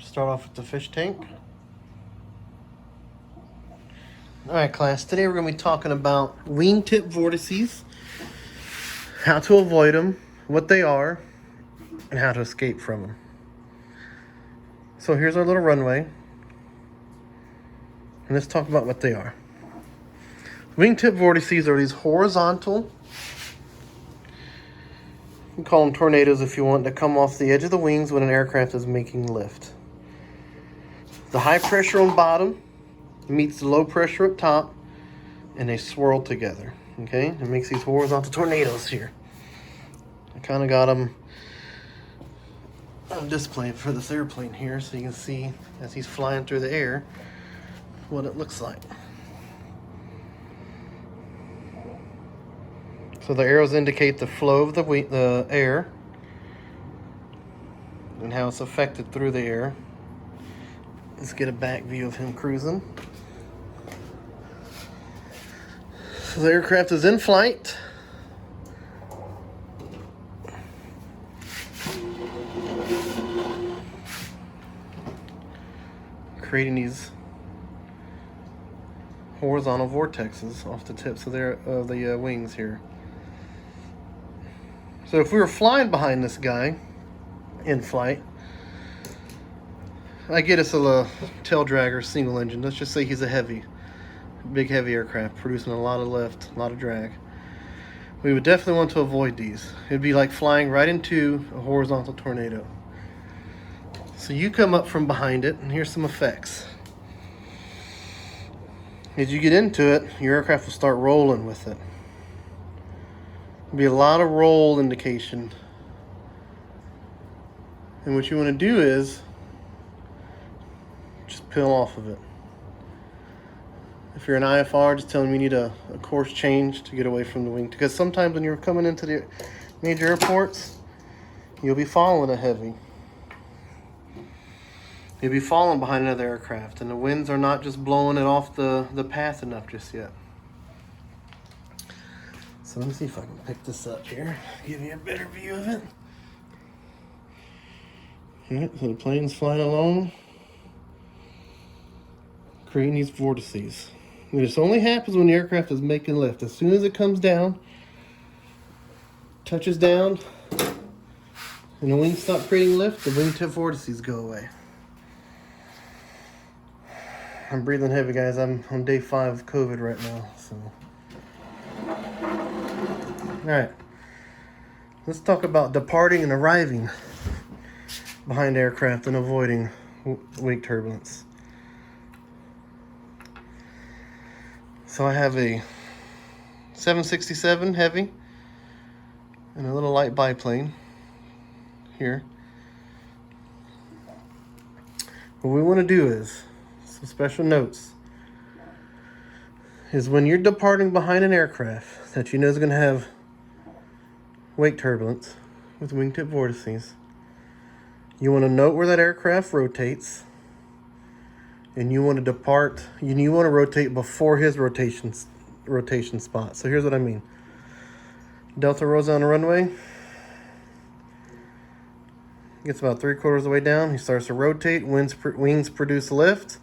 Start off with the fish tank. Alright class, today we're going to be talking about wingtip vortices, how to avoid them, what they are, and how to escape from them. So here's our little runway, and let's talk about what they are. Wingtip vortices are these horizontal, you can call them tornadoes if you want, that come off the edge of the wings when an aircraft is making lift. The high pressure on bottom meets the low pressure up top, and they swirl together. Okay, it makes these horizontal tornadoes here. I kind of got them on display for this airplane here, so you can see as he's flying through the air what it looks like. So the arrows indicate the flow of the air and how it's affected through the air. Let's get a back view of him cruising. So the aircraft is in flight. Creating these horizontal vortexes off the tips of the wings here. So if we were flying behind this guy in flight, I get us a tail dragger single engine. Let's just say he's a big heavy aircraft producing a lot of lift, a lot of drag. We would definitely want to avoid these. It'd be like flying right into a horizontal tornado. So you come up from behind it, and here's some effects. As you get into it, your aircraft will start rolling with it. There'll be a lot of roll indication. And what you want to do is just peel off of it. If you're an IFR, just tell them you need a course change to get away from the wing. Because sometimes when you're coming into the major airports, you'll be following a heavy. You'll be falling behind another aircraft, and the winds are not just blowing it off the path enough just yet. So let me see if I can pick this up here, give you a better view of it. Okay, so the plane's flying along, creating these vortices. And this only happens when the aircraft is making lift. As soon as it comes down, touches down, and the wings stop creating lift, the wingtip vortices go away. I'm breathing heavy, guys. I'm on day 5 of COVID right now, so. Alright. Let's talk about departing and arriving behind aircraft and avoiding wake turbulence. So I have a 767 heavy and a little light biplane here. What we want to do is, some special notes, is when you're departing behind an aircraft that you know is going to have wake turbulence with wingtip vortices, you want to note where that aircraft rotates, and you want to depart, you want to rotate before his rotation spot. So here's what I mean. Delta rolls down the runway, gets about 3/4 of the way down, he starts to rotate, wings produce lift,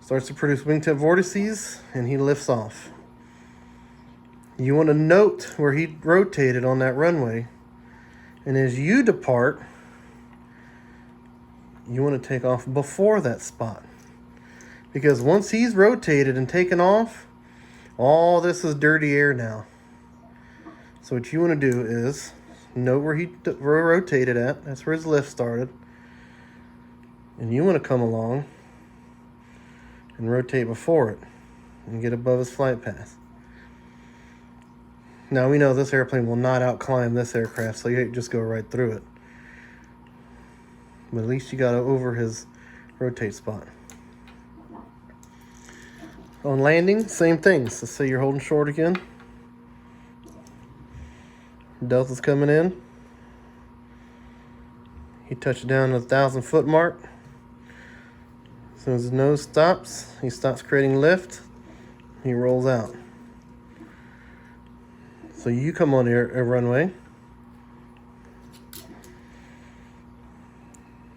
starts to produce wingtip vortices, and he lifts off. You want to note where he rotated on that runway, and as you depart, you want to take off before that spot. Because once he's rotated and taken off, all this is dirty air now. So what you want to do is note where he rotated at. That's where his lift started. And you want to come along and rotate before it and get above his flight path. Now we know this airplane will not outclimb this aircraft, so you just go right through it. But at least you got over his rotate spot. On landing, same thing. So say you're holding short again. Delta's coming in. He touched down at the 1,000-foot mark. As soon as his nose stops, he stops creating lift. He rolls out. So you come on a runway.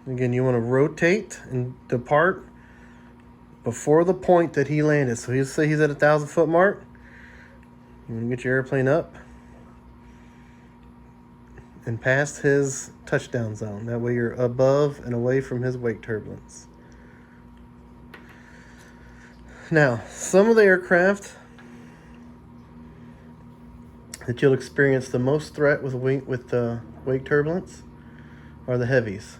Again, you want to rotate and depart before the point that he landed. So he'll say he's at 1,000-foot mark. You want to get your airplane up and past his touchdown zone. That way you're above and away from his wake turbulence. Now, some of the aircraft that you'll experience the most threat with wake turbulence are the heavies.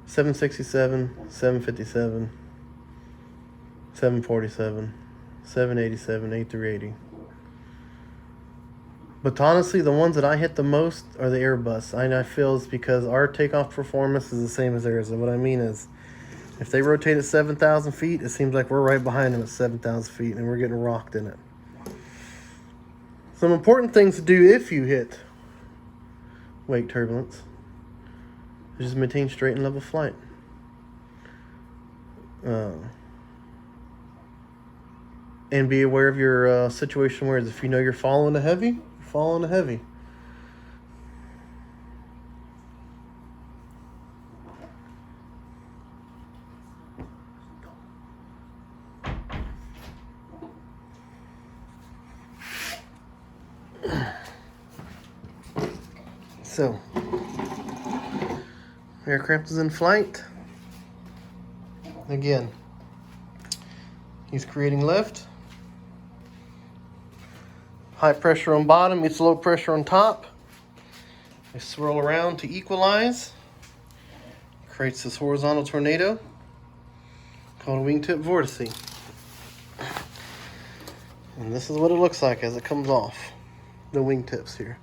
767, 757, 747, 787, A380. But honestly, the ones that I hit the most are the Airbus. I feel it's because our takeoff performance is the same as theirs. And what I mean is, if they rotate at 7,000 feet, it seems like we're right behind them at 7,000 feet and we're getting rocked in it. Some important things to do if you hit wake turbulence is just maintain straight and level flight. And be aware of your situation, where if you know you're following a heavy, you're following a heavy. So, aircraft is in flight. Again, he's creating lift. High pressure on bottom meets low pressure on top. They swirl around to equalize. Creates this horizontal tornado called a wingtip vortice. And this is what it looks like as it comes off the wingtips here.